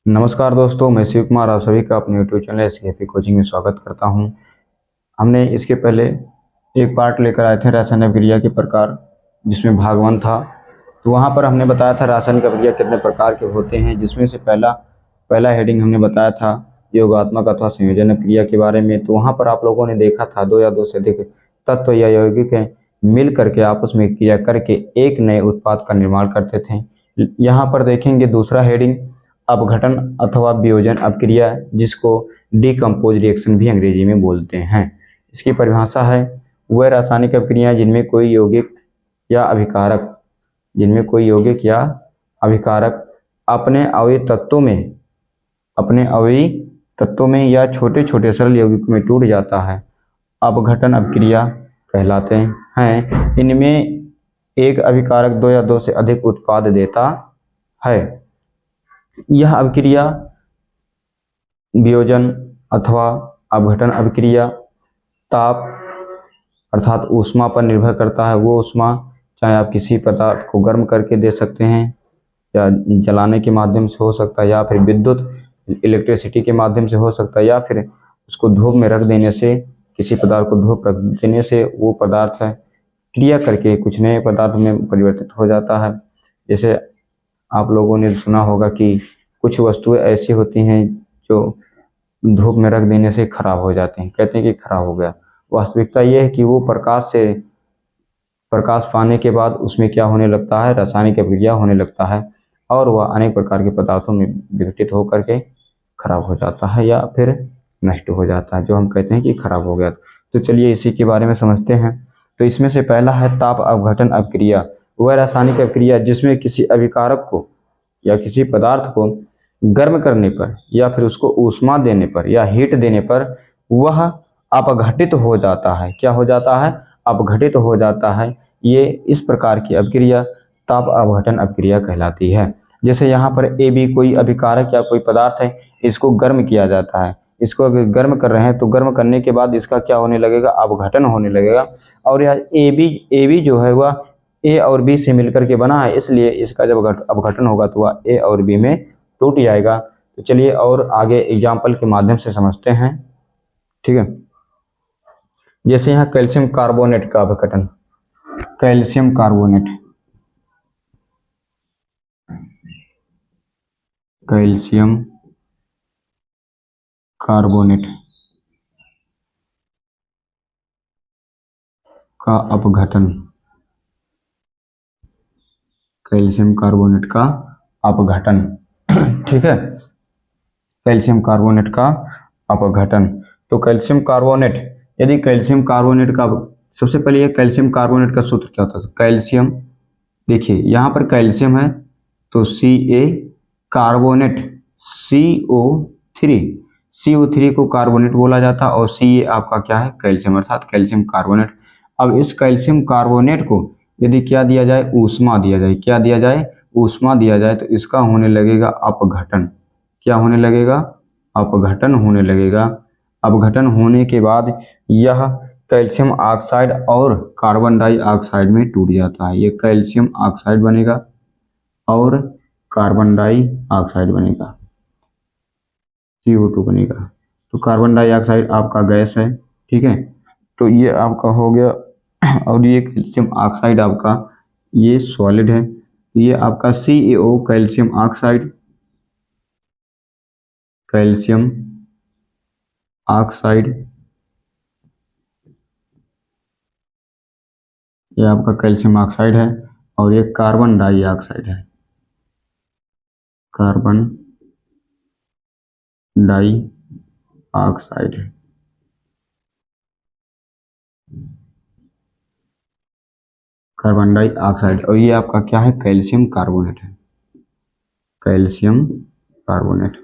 नमस्कार दोस्तों, मैं शिव कुमार आप सभी का अपने यूट्यूब चैनल एसकेपी कोचिंग में स्वागत करता हूं। हमने इसके पहले एक पार्ट लेकर आए थे रासायनिक अभिक्रिया के प्रकार, जिसमें भाग 1 था। तो वहां पर हमने बताया था रासायनिक अभिक्रिया कितने प्रकार के होते हैं, जिसमें से पहला हेडिंग हमने बताया था योगात्मक अथवा संयोजन अभिक्रिया के बारे में। तो वहाँ पर आप लोगों ने देखा था दो या दो से अधिक तत्व या यौगिक मिल करके आपस में क्रिया करके एक नए उत्पाद का निर्माण करते थे। यहाँ पर देखेंगे दूसरा हेडिंग अपघटन अथवा वियोजन अपक्रिया, जिसको डिकम्पोज रिएक्शन भी अंग्रेजी में बोलते हैं। इसकी परिभाषा है वह रासायनिक अपक्रिया जिनमें कोई यौगिक या अभिकारक अपने अवयवी तत्वों में या छोटे छोटे सरल यौगिकों में टूट जाता है, अपघटन अपक्रिया कहलाते हैं। इनमें एक अभिकारक दो या दो से अधिक उत्पाद देता है। यह अभिक्रिया वियोजन अथवा अपघटन अभिक्रिया ताप अर्थात ऊष्मा पर निर्भर करता है। वो ऊष्मा चाहे आप किसी पदार्थ को गर्म करके दे सकते हैं, या जलाने के माध्यम से हो सकता है, या फिर विद्युत इलेक्ट्रिसिटी के माध्यम से हो सकता है, या फिर उसको धूप में रख देने से, किसी पदार्थ को धूप रख देने से वो पदार्थ क्रिया करके कुछ नए पदार्थ में परिवर्तित हो जाता है। जैसे आप लोगों ने सुना होगा कि कुछ वस्तुएं ऐसी होती हैं जो धूप में रख देने से खराब हो जाते हैं, कहते हैं कि खराब हो गया। वास्तविकता ये है कि वो प्रकाश पाने के बाद उसमें क्या होने लगता है, रासायनिक अभिक्रिया होने लगता है, और वह अनेक प्रकार के पदार्थों में विघटित होकर के खराब हो जाता है या फिर नष्ट हो जाता है, जो हम कहते हैं कि खराब हो गया। तो चलिए इसी के बारे में समझते हैं। तो इसमें से पहला है ताप अपघटन अपक्रिया। वह रासायनिक अपक्रिया जिसमें किसी अभिकारक को या किसी पदार्थ को गर्म करने पर या फिर उसको ऊष्मा देने पर या हीट देने पर वह अपघटित हो जाता है। क्या हो जाता है? अपघटित हो जाता है। ये इस प्रकार की अपक्रिया ताप अपघटन अपक्रिया कहलाती है। जैसे यहाँ पर ए बी कोई अभिकारक या कोई पदार्थ है, इसको गर्म किया जाता है। इसको अगर गर्म कर रहे हैं तो गर्म करने के बाद इसका क्या होने लगेगा? अपघटन होने लगेगा। और यह ए बी जो है वह ए और बी से मिलकर के बना है, इसलिए इसका जब अपघटन होगा तो वह ए और बी में टूट जाएगा। तो चलिए और आगे एग्जाम्पल के माध्यम से समझते हैं। ठीक है, जैसे यहाँ कैल्शियम कार्बोनेट का अपघटन, कैल्शियम कार्बोनेट का अपघटन, कैल्शियम कार्बोनेट का अपघटन। ठीक है, कैल्शियम कार्बोनेट का अपघटन। तो कैल्शियम कार्बोनेट, यदि कैल्शियम कार्बोनेट का, सबसे पहले ये कैल्शियम कार्बोनेट का सूत्र क्या होता है? कैल्शियम, देखिए यहाँ पर कैल्शियम है तो Ca, कार्बोनेट CO3 को कार्बोनेट बोला जाता है, और Ca आपका क्या है? कैल्शियम, अर्थात कैल्शियम कार्बोनेट। अब इस कैल्शियम कार्बोनेट को यदि क्या दिया जाए? ऊष्मा दिया जाए। क्या दिया जाए? ऊष्मा दिया जाए, तो इसका होने लगेगा अपघटन। क्या होने लगेगा? अपघटन होने लगेगा। अपघटन होने के बाद यह कैल्शियम ऑक्साइड और कार्बन डाइऑक्साइड में टूट जाता है। ये कैल्शियम ऑक्साइड बनेगा और कार्बन डाइऑक्साइड बनेगा, CO2 बनेगा। तो कार्बन डाइऑक्साइड आपका गैस है। ठीक है, तो ये आपका हो गया। और ये कैल्शियम ऑक्साइड आपका ये सॉलिड है। ये आपका CaO, कैल्शियम ऑक्साइड, ये आपका कैल्शियम ऑक्साइड है, और ये कार्बन डाइऑक्साइड है, कार्बन डाइऑक्साइड है। कार्बन डाइऑक्साइड, और ये आपका क्या है? कैल्शियम कार्बोनेट है, कैल्शियम कार्बोनेट।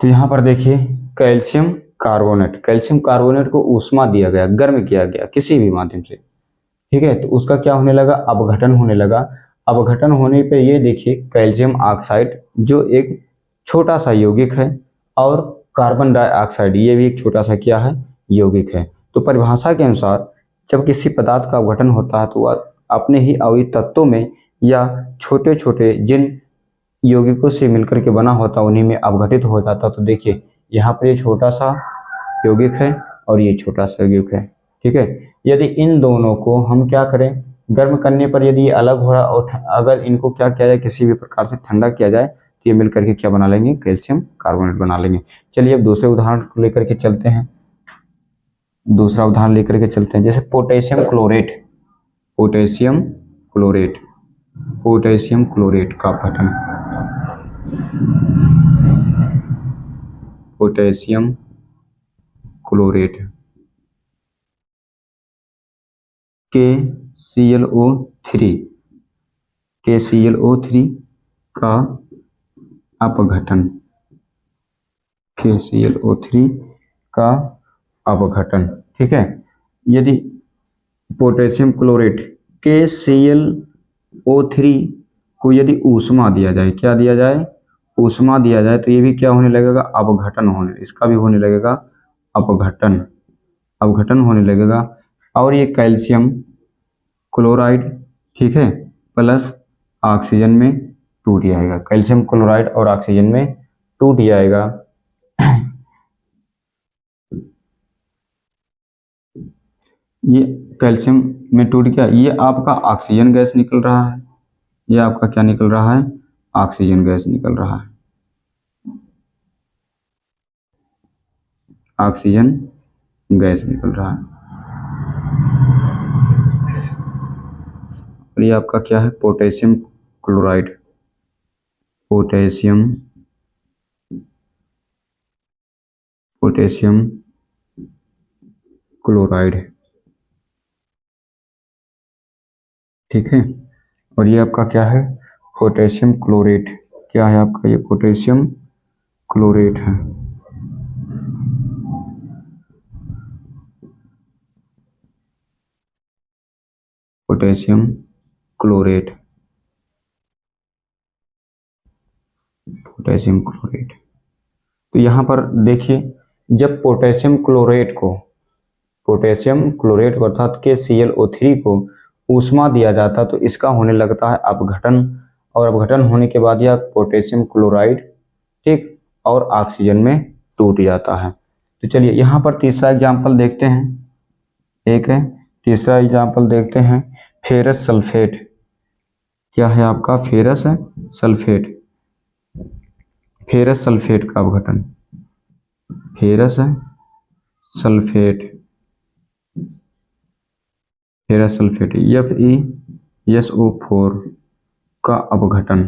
तो यहाँ पर देखिए कैल्शियम कार्बोनेट को ऊष्मा दिया गया, गर्म किया गया किसी भी माध्यम से। ठीक है, तो उसका क्या होने लगा? अपघटन होने लगा। अपघटन होने पे ये देखिए कैल्शियम ऑक्साइड जो एक छोटा सा यौगिक है, और कार्बन डाइऑक्साइड ये भी एक छोटा सा क्या है, यौगिक है। तो परिभाषा के अनुसार जब किसी पदार्थ का गठन होता है तो वह अपने ही अवयवी तत्वों में या छोटे छोटे जिन यौगिकों से मिलकर के बना होता है उन्हीं में अपघटित हो जाता। तो देखिए यहाँ पर ये छोटा सा यौगिक है और ये छोटा सा यौगिक है, ठीक है। यदि इन दोनों को हम क्या करें, गर्म करने पर यदि ये अलग हो रहा और अगर इनको क्या किया जाए, किसी भी प्रकार से ठंडा किया जाए तो ये मिलकर के क्या बना लेंगे, कैल्शियम कार्बोनेट बना लेंगे। चलिए अब दूसरे उदाहरण को लेकर के चलते हैं। दूसरा उदाहरण लेकर के चलते हैं, जैसे potassium chlorate. Potassium chlorate, potassium chlorate का गठन, पोटेशियम क्लोरेट KClO3, KClO3 का अपघटन, KClO3 का अपघटन, ठीक है। यदि पोटेशियम क्लोरेट KClO3 को यदि ऊष्मा दिया जाए, क्या दिया जाए, ऊष्मा दिया जाए, तो ये भी क्या होने लगेगा, अपघटन होने, इसका भी होने लगेगा अपघटन, अपघटन होने लगेगा। और ये कैल्शियम क्लोराइड, ठीक है, प्लस ऑक्सीजन में टूट जाएगा, कैल्शियम क्लोराइड और ऑक्सीजन में टूट जाएगा। ये कैल्शियम में टूट गया, ये आपका ऑक्सीजन गैस निकल रहा है, ये आपका क्या निकल रहा है, ऑक्सीजन गैस निकल रहा है, ऑक्सीजन गैस निकल रहा है। और ये आपका क्या है, potassium chloride, potassium, potassium chloride, ठीक है। और ये आपका क्या है, पोटेशियम क्लोरेट, क्या है आपका, ये पोटेशियम क्लोरेट है, पोटेशियम क्लोरेट, पोटेशियम क्लोरेट। तो यहाँ पर देखिए, जब पोटेशियम क्लोरेट को, पोटेशियम क्लोरेट को अर्थात KClO3 को ऊष्मा दिया जाता तो इसका होने लगता है अपघटन, और अपघटन होने के बाद यह पोटेशियम क्लोराइड, ठीक, और ऑक्सीजन में टूट जाता है। तो चलिए यहाँ पर तीसरा एग्जाम्पल देखते हैं, एक है तीसरा एग्जाम्पल देखते हैं, फेरस सल्फेट। क्या है आपका, फेरस सल्फेट, फेरस सल्फेट का अपघटन, ferrous sulphate, ferrous sulphate FeSO4 का अपघटन,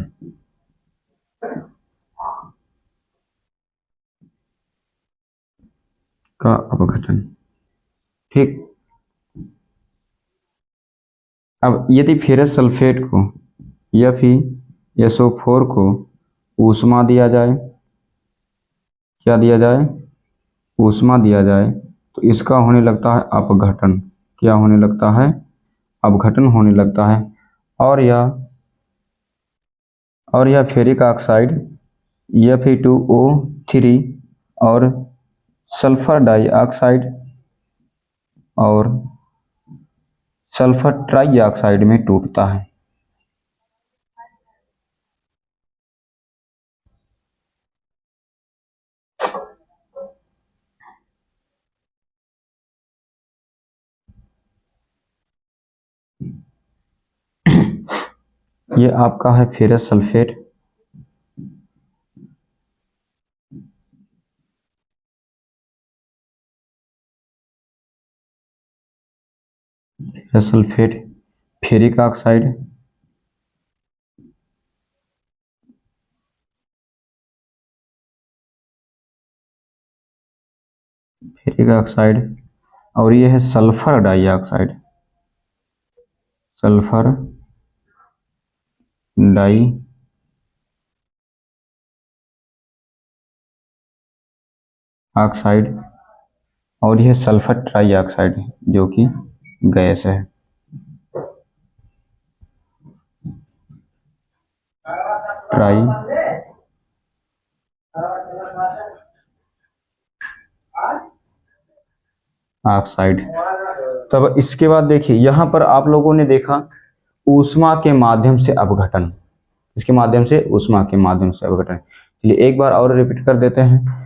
का अपघटन, ठीक। अब यदि फेरस सल्फेट को FeSO4 को ऊष्मा दिया जाए, क्या दिया जाए, ऊष्मा दिया जाए, तो इसका होने लगता है अपघटन, क्या होने लगता है, अपघटन होने लगता है। और यह फेरिक ऑक्साइड Fe2O3 और सल्फर डाइऑक्साइड और सल्फर ट्राइऑक्साइड में टूटता है। ये आपका है ferrous sulphate, ferrous sulphate, ferric oxide, ferric oxide, और ये है sulphur dioxide, sulphur dioxide, और यह सल्फर ट्राइऑक्साइड जो कि गैस है। Trioxide. तब इसके बाद देखिए यहाँ पर आप लोगों ने देखा ऊष्मा के माध्यम से अपघटन, इसके माध्यम से ऊष्मा के माध्यम से अपघटन। चलिए एक बार और रिपीट कर देते हैं।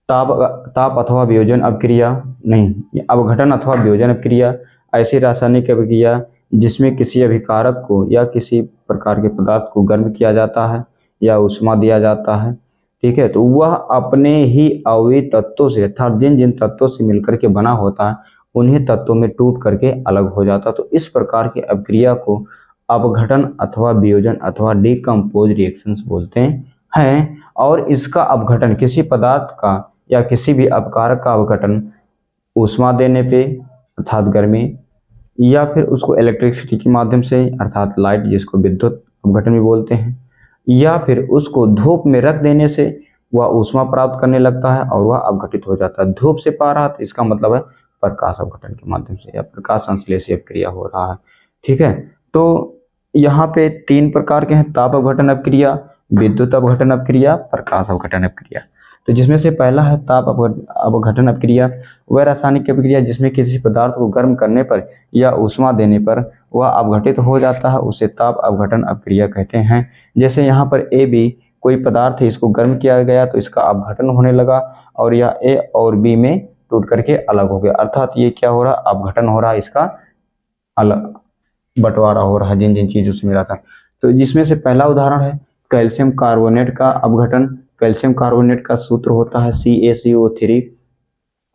ताप अथवा वियोजन अपक्रिया, नहीं, अपघटन अथवा वियोजन अपक्रिया ऐसी रासायनिक अभिक्रिया जिसमें किसी अभिकारक को या किसी प्रकार के पदार्थ को गर्म किया जाता है या ऊष्मा दिया जाता है, ठीक है, तो वह अपने ही अवयवी तत्वों से अर्थात जिन जिन तत्वों से मिलकर के बना होता है उन्हीं तत्वों में टूट करके अलग हो जाता है। तो इस प्रकार की अपक्रिया को अपघटन अथवा वियोजन अथवा डिकम्पोज रिएक्शंस बोलते हैं। और इसका अपघटन किसी पदार्थ का या किसी भी अपकारक का अपघटन ऊष्मा देने पे अर्थात गर्मी, या फिर उसको इलेक्ट्रिसिटी के माध्यम से अर्थात लाइट जिसको विद्युत अपघटन भी बोलते हैं, या फिर उसको धूप में रख देने से वह ऊष्मा प्राप्त करने लगता है और वह अपघटित हो जाता है। धूप से पा रहा तो इसका मतलब है प्रकाश अपघटन के माध्यम से या प्रकाश संश्लेषी अपक्रिया हो रहा है, ठीक है। तो यहाँ पे 3 प्रकार के हैं, ताप अपघटन अपक्रिया, विद्युत अपघटन अपक्रिया, प्रकाश अपघटन अपक्रिया। तो जिसमें से पहला है ताप अपघटन अपक्रिया, वह रासायनिक अपक्रिया जिसमें किसी पदार्थ को गर्म करने पर या ऊष्मा देने पर वह अपघटित हो जाता है, उसे ताप अपघटन अपक्रिया कहते हैं। जैसे यहाँ पर ए बी कोई पदार्थ है, इसको गर्म किया गया तो इसका अपघटन होने लगा और यह ए और बी में टूट करके अलग हो गया, अर्थात ये क्या हो रहा है, अपघटन हो रहा है, इसका अलग बंटवारा हो रहा है जिन जिन चीजों से मिला था। तो जिसमें से पहला उदाहरण है कैल्शियम कार्बोनेट का अपघटन। कैल्शियम कार्बोनेट का सूत्र होता है CaCO3।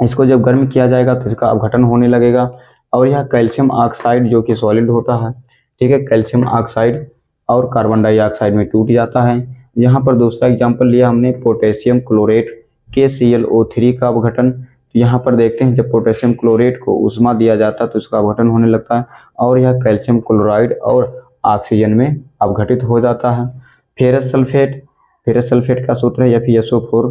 इसको जब गर्म किया जाएगा तो इसका अपघटन होने लगेगा और यह कैल्शियम ऑक्साइड जो कि सॉलिड होता है, ठीक है, कैल्शियम ऑक्साइड और कार्बन डाइऑक्साइड में टूट जाता है। यहाँ पर दूसरा एग्जाम्पल लिया हमने पोटेशियम क्लोरेट KClO3 का अपघटन। तो यहाँ पर देखते हैं जब पोटेशियम क्लोरेट को ऊष्मा दिया जाता है तो इसका अपघटन होने लगता है और यह कैल्शियम क्लोराइड और ऑक्सीजन में अपघटित हो जाता है। फेरस सल्फेट, फेरस सल्फेट का सूत्र है FeSO4,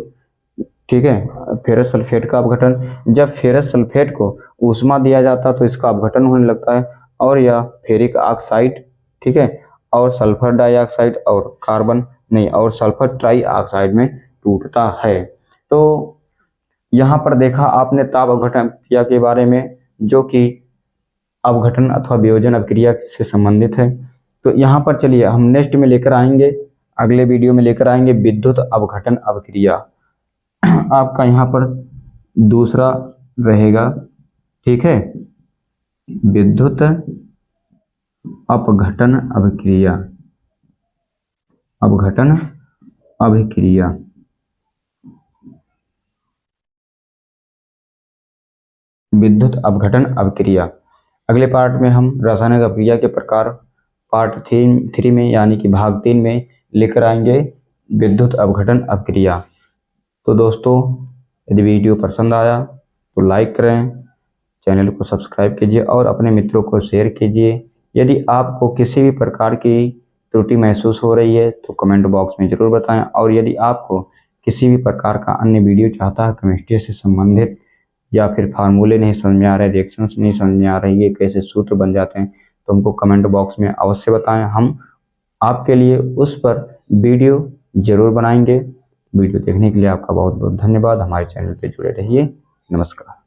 ठीक है, फेरस सल्फेट का अपघटन। जब फेरस सल्फेट को ऊष्मा दिया जाता है तो इसका अपघटन होने लगता है और यह फेरिक ऑक्साइड, ठीक है, और सल्फर डाइऑक्साइड और कार्बन नहीं और सल्फर ट्राइऑक्साइड में टूटता है। तो यहाँ पर देखा आपने ताप अपघटन क्रिया के बारे में जो कि अपघटन अथवा वियोजन अपक्रिया से संबंधित है। तो यहाँ पर चलिए हम नेक्स्ट में लेकर आएंगे, अगले वीडियो में लेकर आएंगे विद्युत अपघटन अपक्रिया। आपका यहाँ पर दूसरा रहेगा, ठीक है, विद्युत अपघटन अभिक्रिया, अपघटन अभिक्रिया। विद्युत अपघटन अभिक्रिया अगले पार्ट में हम रासायनिक अभिक्रिया के प्रकार पार्ट 3 में यानी कि भाग 3 में लेकर आएंगे विद्युत अपघटन अभिक्रिया। तो दोस्तों यदि वीडियो पसंद आया तो लाइक करें, चैनल को सब्सक्राइब कीजिए और अपने मित्रों को शेयर कीजिए। यदि आपको किसी भी प्रकार की त्रुटि महसूस हो रही है तो कमेंट बॉक्स में ज़रूर बताएं और यदि आपको किसी भी प्रकार का अन्य वीडियो चाहता है केमिस्ट्री से संबंधित या फिर फार्मूले नहीं समझ में आ रहे, रिएक्शंस नहीं समझ में आ रही है, कैसे सूत्र बन जाते हैं, तो हमको कमेंट बॉक्स में अवश्य बताएं, हम आपके लिए उस पर वीडियो जरूर बनाएंगे। वीडियो देखने के लिए आपका बहुत बहुत धन्यवाद। हमारे चैनल पे जुड़े रहिए। नमस्कार।